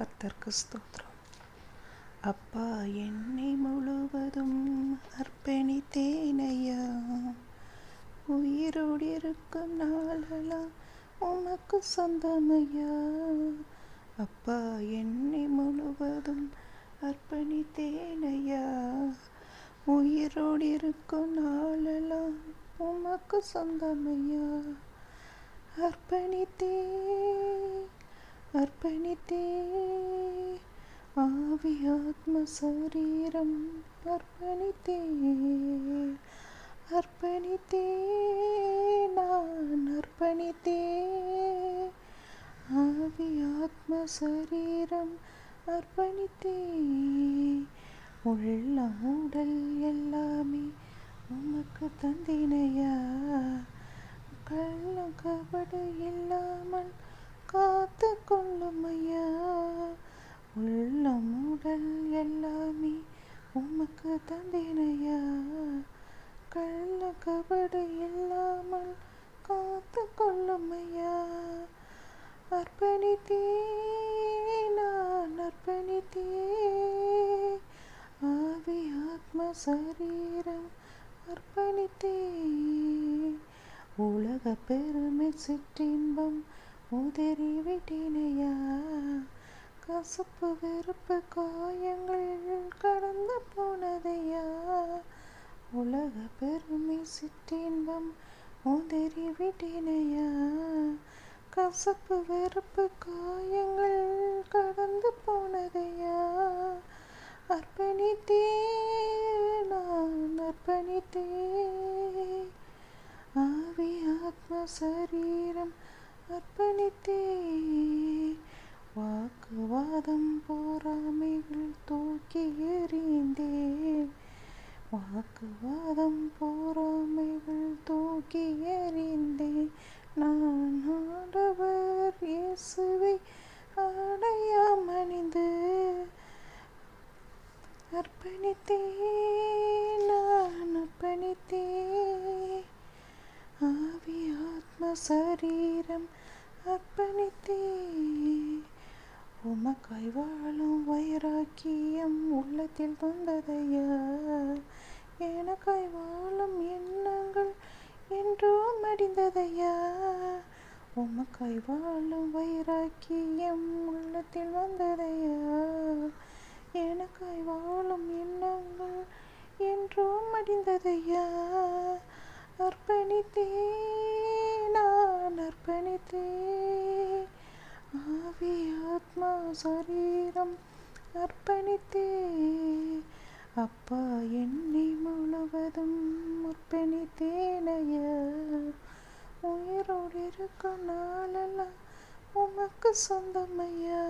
கர்த்தருக்கு ஸ்தோத்திரம். அப்பா, என்னை முழுவதும் அர்ப்பணித்தேனையா, உயிரோடு இருக்கும் நாளெல்லாம் உமக்கு சொந்தமையா. அப்பா, என்னை முழுவதும் அர்ப்பணித்தேனையா, உயிரோடு இருக்கும் நாளெல்லாம் உமக்கு சொந்தமையா. அர்ப்பணித்தே ஆவி ஆத்ம சரீரம் அர்ப்பணித்தே நான் அர்ப்பணித்தே. ஆவி ஆத்ம சரீரம் அர்ப்பணித்தே. உள்ளம் உடல் எல்லாமே உமக்கு தந்தினையா, கள்ளம் கபடு இல்லாமல் காத்து கொள்ளுமையா. உள்ளம் உடல் எல்லாமே உமக்கு தந்தினையா, கள்ள கபடு இல்லாமல் காத்து கொள்ளுமையா. அர்ப்பணித்தே நான் அர்ப்பணித்தே. ஆவி ஆத்ம சரீரம் அர்ப்பணித்தே. உலக பெருமை சிற்றின்பம் உதறி விட்டினையா, கசப்பு வெறுப்பு காயங்கள் கடந்து போனதையா. உலக பெருமை சிற்றின்பம் உதறி விட்டினையா, கசப்பு வெறுப்பு காயங்கள் கடந்து போனதையா. அர்ப்பணித்தே நான் அர்ப்பணித்தே. ஆவி ஆத்ம சரீரம் அர்ப்பணித்தே. வாக்குவாதம் பொறாமைகள் தூக்கி எறிந்தே, வாக்குவாதம் பொறாமைகள் தூக்கி எறிந்தே. நான் ஆண்டவர் இயேசுவை அடையாம் அணிந்து அர்ப்பணித்தே நான் அர்ப்பணித்தே. ஆவி ஆத்ம சரீரம் அர்ப்பணித்தே. உமக்காய் வாழும் வைராக்கியம் உள்ளத்தில் தந்ததையா, எனக்காய் வாழும் எண்ணங்கள் என்றும் அடிந்ததையா. உமக்காய் வாழும் வைராக்கியம் உள்ளத்தில் வந்ததையா, எனக்காய் வாழும் எண்ணங்கள் என்றும் அடிந்ததையா. அர்ப்பணித்தே நான் அர்ப்பணித்தே. ஆவி ஆத்மா சரீரம் அர்ப்பணித்தே. அப்பா, என்னை முழுவதும் அர்ப்பணித்தேனையா, உயிரோடு இருக்கும் நாளெல்லாம் உமக்கு சொந்தமையா.